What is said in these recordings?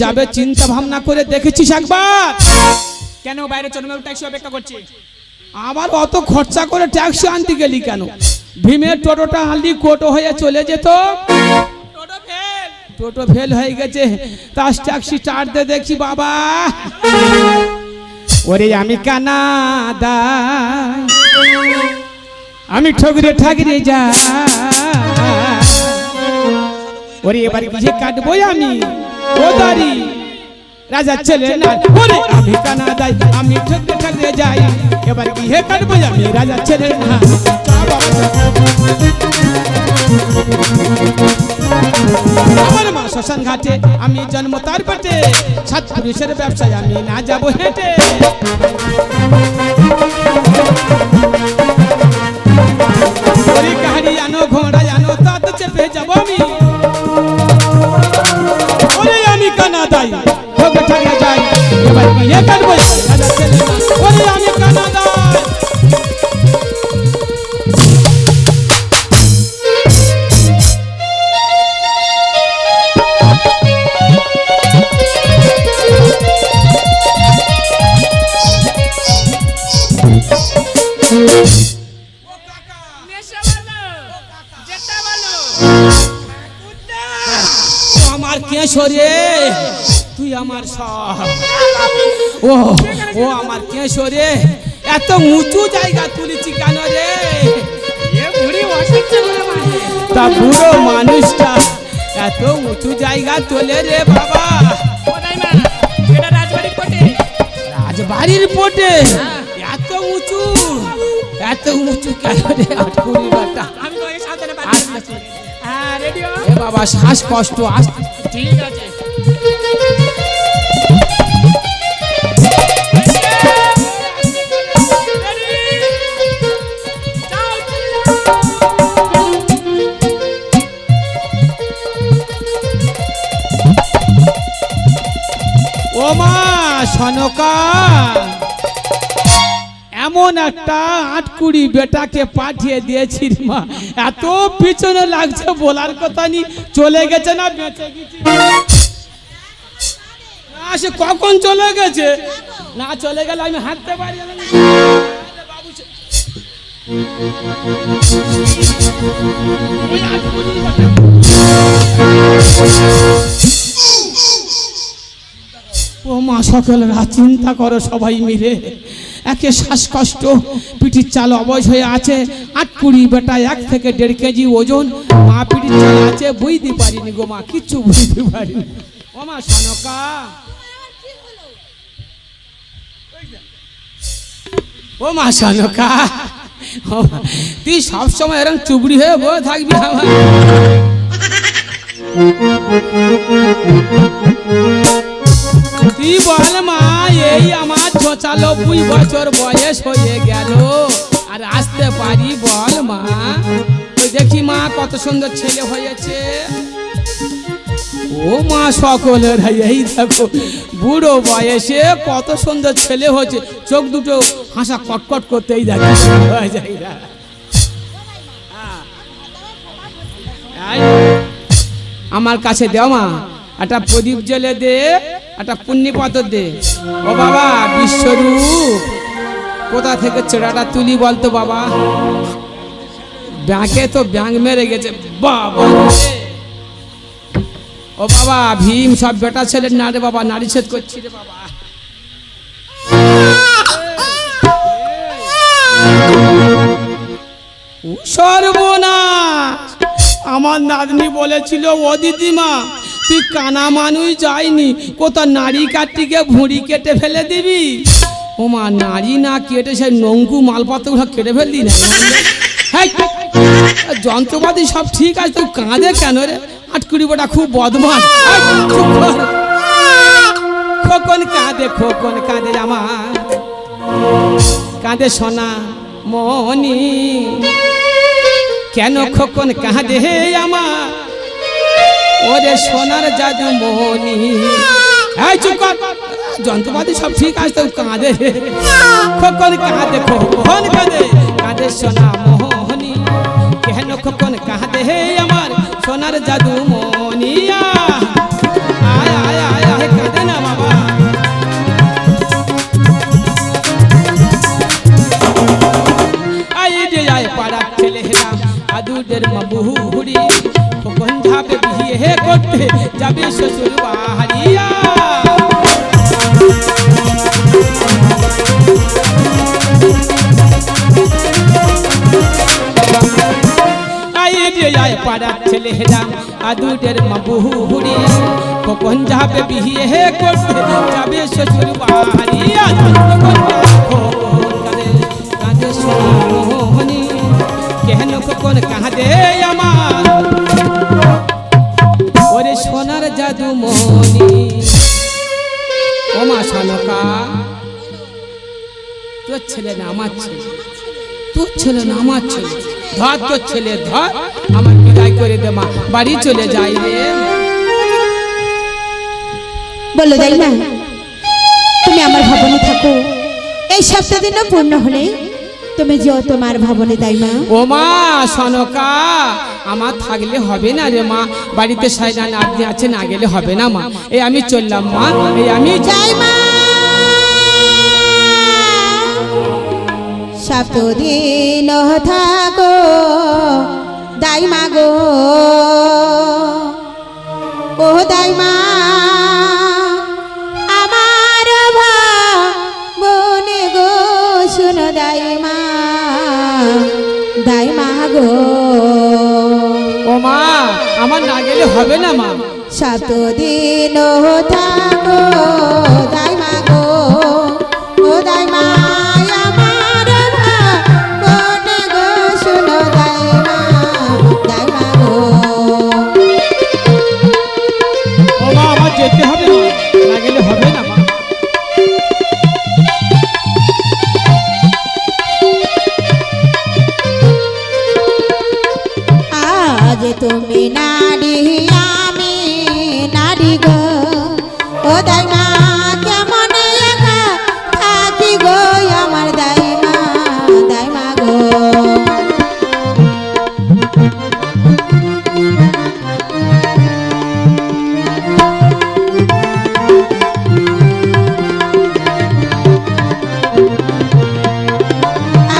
যাবে চিন্তা ভাবনা করে দেখেছিস একবার? কেন বাইরে চন্দ্রবাবু ট্যাক্সি অপেক্ষা করছি? আবার অত খরচা করে ট্যাক্সি আনতে গেলি কেন? ভীমের টোটোটা আনলি কোটো হয়ে চলে যেত। টোটো ফেল হয়ে গেছে, তার ট্যাক্সি স্টার্ট দে দেখি বাবা। ওরে আমি কানাদা, আমি ঠগরে ঠাগরে যা, ওরে এবার গিয়ে কাটবো আমি ও দাড়ি রাজার ছেলে না। ওরে আমি কানাদাই, আমি ঠগরে ঠাগরে যাই, এবার গিয়ে কাটবো আমি রাজার ছেলে না। আমার মা শ্মশান ঘাটে, আমি জন্ম তার পেটে, সাত পুরুষের ব্যবসায় আমি না যাবো হেঁটে। ওরে গাড়ি আনো ঘোড়া আনো তাতে চেপে যাবো আমি। ওরে আমি কানাদাই ঠগরে ঠাগরে যাই, এবার গিয়ে কাটবো রাজার ছেলে না। ওরে আমি কানাদাই। আমার কেশরে তুই আমার সব, ও ও আমার কেশরে এত উঁচু জায়গা তুলেছি কেন রে? তা বুড়ো মানুষটা এত উঁচু জায়গা তোলে রে বাবা। রাজবাড়ির পোটে এত উঁচু, এত উঁচু কেন রে? বাবা শ্বাস কষ্ট আসতে। ঠিক আছে, ও মা সনকা, এমন একটা 8-20 বেটাকে পাঠিয়ে দিয়েছি মা, এত পিছনে লাগছে বলার কথা নি। চলে গেছে না বেঁচে গেছে? না সে কখন চলে গেছে, না চলে গেলে আমি হাঁটতে পারি না। ও মা সকলেরা চিন্তা করো সবাই মিলে, একে শ্বাসকষ্ট, পিঠির চাল অবশ হয়ে আছে, 8-20 বেটা 1 থেকে 1.5 কেজি ওজন, মা পিঠির চাল আছে, বুঝতে পারিনি গো মা, কিচ্ছু বুঝতে পারিনি। ও মা সনকা, ও মা সনকা, তুই সবসময় এরকম চুবড়ি হয়ে বসে থাকবি আমার? তুই বল মা, এই আমার 96 বছর বয়স হয়ে গেল আর আসতে পারি? বল মা, তুই দেখি মা কত সুন্দর ছেলে হয়েছে। ও মা সকলের এই দেখো বুড়ো বয়সে কত সুন্দর ছেলে হয়েছে, চোখ দুটো হাসা কটকট করতেই দেখে। আমার কাছে দেও মা, একটা প্রদীপ জ্বেলে দে, একটা পুণ্যি পাথর দে। ও বাবা বিশ্বরূপ, কোথা থেকে চেড়াটা তুলি বলতো বাবা? ব্যাংকে তো ব্যাংক মেরে গেছে বাবা। ও বাবা ভীম সব বেটা ছেলে না রে বাবা, নারী ছেদ করছি রে বাবা। সর্বনাশ, আমার নাতনি বলেছিল ও দিদিমা তুই কানা মানুষ যায়নি, কোথা নারী কাটটিকে ভুঁড়ি কেটে ফেলে দিবি। ও মা নারী না কেটে সেই নঙ্কু মালপত্রগুলো কেটে ফেললি না? যন্ত্রপাতি সব ঠিক আছে, তুই কাঁদে কেন রে? 8-20 বেটা খুব বদমাস। খোকন কাঁদে, খোকন কাঁদে আমার, কাঁদে সোনা মনি, কেন খোকন কাঁদে আমার? ওরে সোনার জাদু মনি। এই চুপ কর, যন্ত্রপাতি সব ঠিক আছে, তুই কাঁদে খোকন কাঁদে, খোকন কাঁদে, কাঁদে সোনা মোহনী, কেন খোকন কাঁদে আমার সোনার জাদু মনিয়া। আয় আয় আয় আয় যাবে শ্বশুর বাড়িয়া। আয় পাড়ার ছেলেরা আদুদের মাবুহুরি কখন যাবে বিয়ে করতে যাবে শ্বশুর বাড়ি। কাঁদে সোনি কেন কখন কাঁদে আমার ওরে সোনার জাদু মনি। ও মা সনকা তোর ছেলে না আমার ছেলে, তোর ছেলে না আমার ছেলে, ধর তোর ছেলে ধর, আমার বিদায় করে দে মা, বাড়ি চলে যাই রে। বলো তাই না, তুমি আমার ভবনে থাকো, এই সপ্তাহ দিনও পূর্ণ হলে তুমি যেও তোমার ভবনে, তাই মা। ও মা সনকা আমার থাকলে হবে না রে মা, বাড়িতে সাইনা নাতনি আছে, না গেলে হবে না মা। এই আমি চললাম মা, এই আমি যাই মা। সপ্তাহ দিন থাকো দাই মা গো, ও দাই মা আমার ভবনে গো, শুনো দাই মা, দাই মা গো। ও মা আমার না গেলে হবে না মা। সপ্তাহ দিন থাকো দাই মা গো, ও দাই মা আমার ভবনে গো, শুনো দাই মা, দাই মা গো। ও মা আমার যেতে হবে মা, না গেলে হবে না মা। আজ তুমি নারী আমি নারী গো, ও দাই মা কেমন একা থাকি গো, আমার দাই মা, দাই মা গো।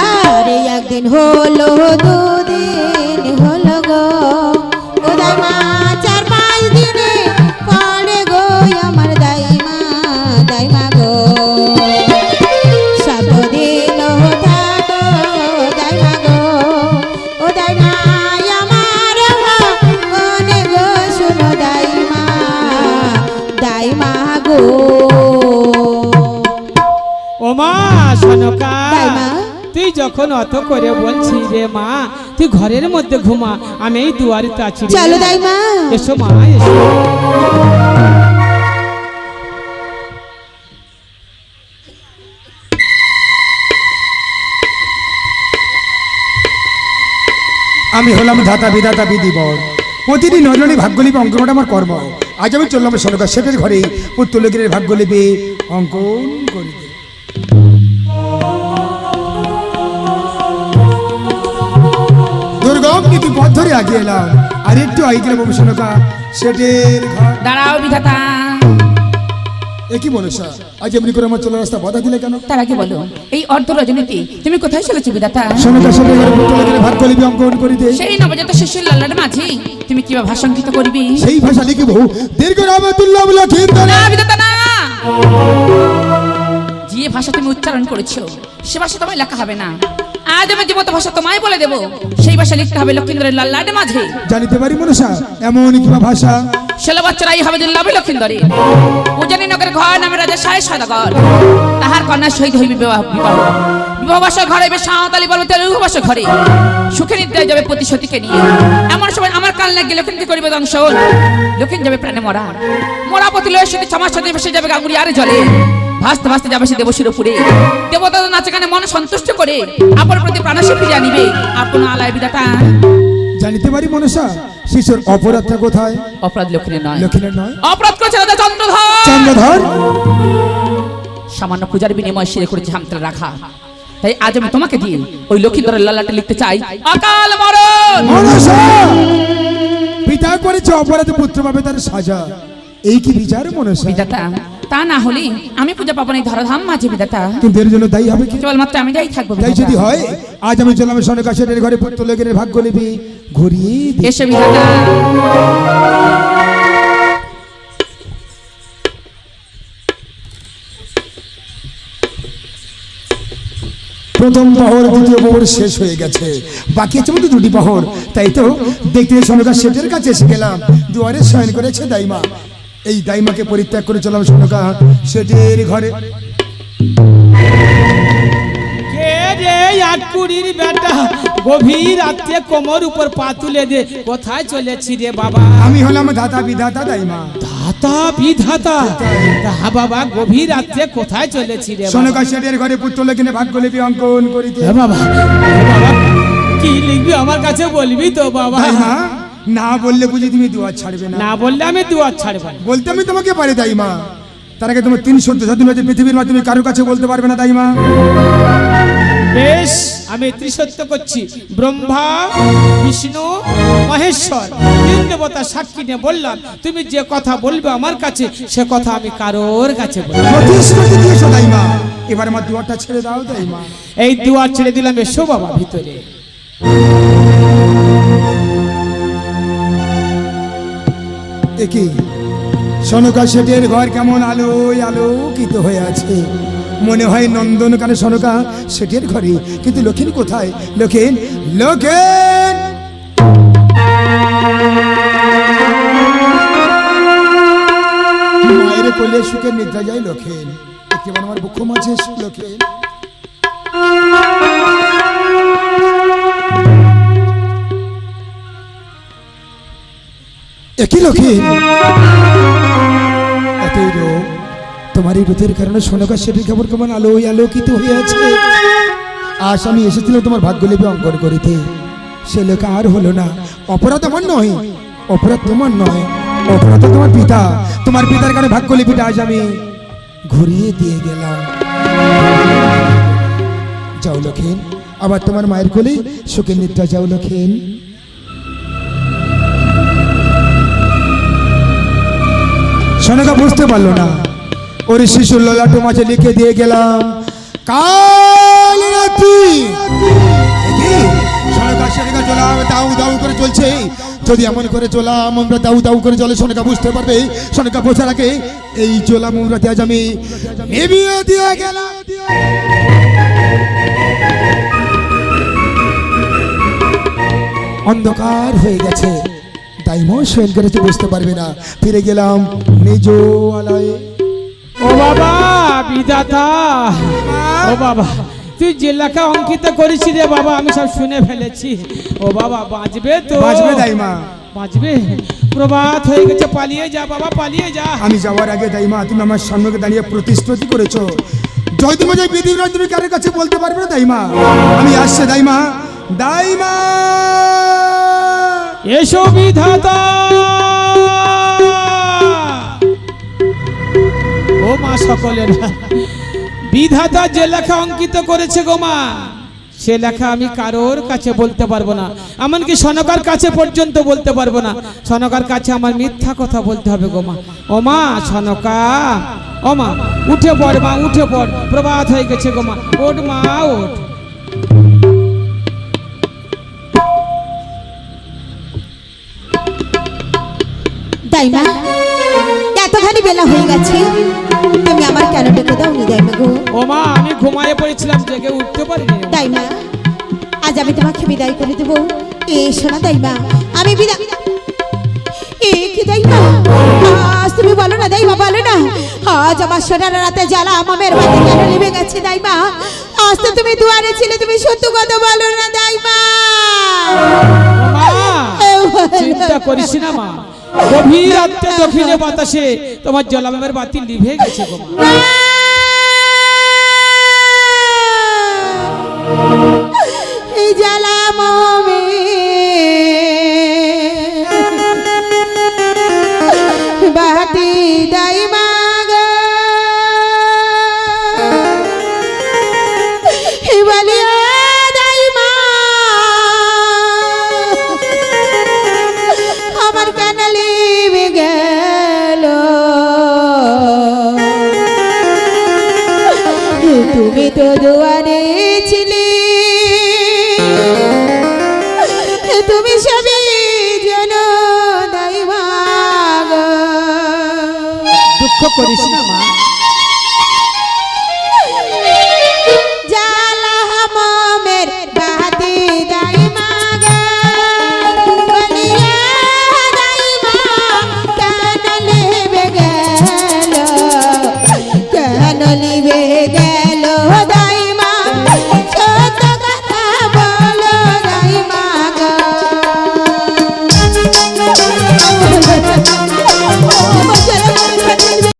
আর একদিন হলো, দুদিন হলো গো, ও দাই মা 4-5 দিনে পড়ে গো, আমার দাই মা, দাই মা গো। সপ্তদিন থাকো দাই মা গো, ও দাই মা আমার ভবনে গো, শুনো দাই মা, দাই মা গো। ও মা সনকা তাই মা? তুই যখন অত করে বলছিস রে মা, তুই ঘরের মধ্যে ঘুমা, আমি এই দুয়ারিতে আছি রে। চলো দাই মা। এসো মা এসো। আমি হলাম ধাতা বিধাতা বিধিবর, প্রতিদিন নজনী ভাগ্যলিপি অঙ্কন করা আমার কর্ম। আজ আমি চললাম সনকা শেঠের ঘরে পুত্রলোকের ভাগ্যলিপি অঙ্কন করিতে। দুর্গম নীতি পথ ধরে আগিয়ে এলাম, আর একটু আগে গেলাম সনকা শেঠের ঘর। দাঁড়াও বিধাতা, এ কি বলো স্যার, আজ এমনি করে আমার চলার রাস্তা বাধা দিলে কেন? তার আগে বলো এই অর্ধ রজনীতি তুমি কোথায় চলেছো বিধাতা? সনকা শেঠের ঘরে পুত্রলোকের ভাগ্যলিপি অঙ্কন করিতে। সেই নবজাত শিশুর লল্লার মাঝে তুমি কিভাবে ভাষাঙ্কিত করবি? সেই ভাষা লিখিব দীর্ঘ রামতুল্লাহ লক্ষিত না বিধাতা না, যে ভাষা তুমি উচ্চারণ করেছো সে ভাষা তোমায় লেখা হবে না। আজ আমি জীবন্ত ভাষা তোমায় বলে দেবো, সেই ভাষা লিখতে হবে লক্ষিন্দরের লল্লাটে মাঝে। জানিতে পারি মনসা এমন কিবা ভাষা? 16 বছরাই হবে দুর্লভ লক্ষিন্দরে, উজানি নগরের ঘর নামে রাজা সায় সদাগর, তাহার কন্যার সহিত হইবে বিবাহ। বিবাহ বাসর ঘরে বেশ সাঁওতালি বলবে তেলুগু বাসর ঘরে, সুখে নিদ্রায় যাবে প্রতিশোধীকে নিয়ে। এমন সময় আমার কান লাগিয়ে লক্ষিণকে করিবে দংশন, লক্ষিণ যাবে প্রাণে মরা, মরা পতি লয়ের সাথে ছমাস সাথে ভেসে যাবে গাঙ্গুরি আরে জলে, ভাসতে ভাসতে যাবে সে দেবশির উপরে। দেবতা নাচে গানে মন সন্তুষ্ট করে আপন প্রতি প্রাণশে ফিরে আনিবে আপন আলায় বিধাতা। জানিতে পারি মনসা শিশুর অপরাধটা কোথায়? অপরাধ লক্ষিণের নয়, লক্ষিণের নয়, অপরাধ করেছে রাজা চন্দ্রধর। চন্দ্রধর সামান্য পূজার বিনিময়ে শিরে করেছে হামতলা রাখা, তাই আজ আমি তোমাকে দিয়ে ওই লক্ষিন্দরের লালাটা লিখতে চাই অকাল মরণ। মনসা পিতা করেছে অপরাধ, পুত্র পাবে তার সাজা, এই কি বিচার মনসা? বিধাতা তা না হলে আমি পূজা পাবো না এই ধরাধাম মাঝে বিধাতা, কিন্তু এর জন্য দায়ী হবে কি? কেবলমাত্র আমি যাই থাকবো তাই বিধাতা। যদি হয় আজ আমি চললাম সনকা শেঠের ঘরে পুত্রলোকের ভাগ্যলিপি ঘুরিয়ে দিই। এসে বিধাতা প্রথম প্রহর দ্বিতীয় প্রহর শেষ হয়ে গেছে, বাকি আছে মধ্যে দুটি প্রহর। তাই তো দেখতে সনকা শেঠের কাছে এসে গেলাম, দুয়ারে শয়ন করেছে দাইমা। এই দাইমাকে পরিত্যাগ করে চললাম সনকা শেঠের ঘরে। কে রে আটকুড়ির বেটা, গভীর রাত্রে কোমর উপর পা তুলে দে, কোথায় চলেছি রে বাবা? আমি হলাম ধাতা বিধাতা দাইমা। ধাতা বিধাতা, হ্যাঁ বাবা, গভীর রাত্রে কোথায় চলেছি রে বাবা? সনকা শেঠের ঘরে পুত্র লেখনে ভাগ্যলিপি অঙ্কন করিতে। হ্যাঁ বাবা, বাবা কি লিখবি আমার কাছে বলবি তো বাবা? দাইমা, না বললে বুঝি তুমি দুয়ার ছাড়বে না? না বললে আমি দুয়ার ছাড়ব না। বলতে আমি তোমাকে পারি দাইমা, তার আগে তোমার 360 পৃথিবীর মাধ্যমে কারোর কাছে বলতে পারবে না দাইমা। বেশ, আমি ত্রিসত্য করছি। ব্রহ্মা, বিষ্ণু, মহেশ্বর, তিন দেবতা সাক্ষী নিয়ে বললাম, তুমি যে কথা বলবে আমার কাছে সে কথা আমি কারোর কাছে বলবো না। প্রতিশ্রুতি দিয়েছো দাইমা, এবার আমার দুয়ারটা ছেড়ে দাও দাইমা। এই দুয়ার ছেড়ে দিলাম, এসো বাবা ভিতরে। একই সনকা শেঠের ঘর কেমন আলোয় আলোকিত হয়ে আছে, মনে হয় নন্দনকানে সনকা শেঠের ঘরে। কিন্তু লক্ষিণ কোথায়? লক্ষিণ, লক্ষিণ! মায়ের কোলে সুখে নিদ্রা যায় লক্ষিণ, একেবারে আমার বুক মাঝে লক্ষিণ। একই লক্ষিণ, এতই রোগ, তোমার এই রোধের কারণে সনকা শেঠের খবর কেমন আলোয় আলোকিত হয়ে আছে। আজ আমি এসেছিলাম তোমার ভাগ্যলিপি অঙ্কন করিতে, সে লেখা আর হলো না। অপরাধ আমার নয়, অপরাধ তোমার নয়, অপরাধ তোমার পিতা। তোমার পিতার কারণে ভাগ্যলিপিটা আজ আমি ঘুরিয়ে দিয়ে গেলাম। যাও লক্ষিণ, আবার তোমার মায়ের কোলে সুখে নিদ্রা যাও লক্ষিণ। সনকা বুঝতে পারলো না, ওর শিশুর ললাটো মাঝে লিখে দিয়ে গেলাম কাল রাত্রি। সনকা সেদিকে চলাম, দাউ দাউ করে চলছে। যদি এমন করে চলাম আমরা দাউ দাউ করে চলে, সনকা বুঝতে পারবে। সনকা বোঝার আগে এই চলাম উমরাতে আজ আমি নিভিয়ে দিয়ে গেলাম। অন্ধকার হয়ে গেছে, দাইমা শয়ন করেছে, বুঝতে পারবে না। ফিরে গেলাম নিজ আলয়ে। ও বাবা বিধাতা, ও বাবা তুই যে লেখা অঙ্কিত করেছি রে বাবা, আমি সব শুনে ফেলেছি। ও বাবা বাঁচবে তো? বাঁচবে দাইমা, বাঁচবে। প্রভাত হয়ে গেছে, পালিয়ে যা বাবা, পালিয়ে যা। আমি যাওয়ার আগে দাইমা তুমি আমার সামনে দাঁড়িয়ে প্রতিশ্রুতি করেছো, জয় তুমি জয় পৃথিবীর তুমি কারোর কাছে বলতে পারবে না দাইমা। আমি আসছে দাইমা, দাইমা এসো বিধাতা। ও মা সকলের বিধাতা যে লেখা অঙ্কিত করেছে গো মা, সে লেখা আমি কারোর কাছে বলতে পারবো না, এমনকি সনকার কাছে পর্যন্ত বলতে পারবো না। সনকার কাছে আমার মিথ্যা কথা বলতে হবে গো মা। ও মা সনকা, ও মা উঠে পড় মা, উঠে পড়, প্রভাত হয়ে গেছে গো মা, ওঠ মা ওঠ। দাইমা, এতখানি বেলা হয়ে গেছে, তুমি আমার কেন ডেকে দাওনি দাইমা গো? ও মা আমি ঘুমায়ে পড়েছিলাম, জেগে উঠতে পারিনি। দাইমা, আজ আমি তোমাকে বিদায় করে দেবো। এসো না দাইমা, আমি বিদায়। কি দাইমা, আজ তুমি বলো না দাইমা, বলো না। আজ আমার সোনার রাতে জ্বালা আমাদের বাড়ি কেন নিভে গেছে দাইমা? আজ তো তুমি দুয়ারে ছিলে, তুমি সত্য কথা বলো না দাইমা। চিন্তা করিস না মা, গভীর রাতে দক্ষিণে বাতাসে তোমার জলামের বাতি লিভে গেছে গো মা। এই জ্বালা মমে বাতি দাইমা গো, বলিয়া দাইমা আমার কেন লিবে গেল? তুমি তো দুয়ারে ছিলে, তুমি সবই জানো দাইমা গো। দুঃখ করিস না মা। জ্বালা মা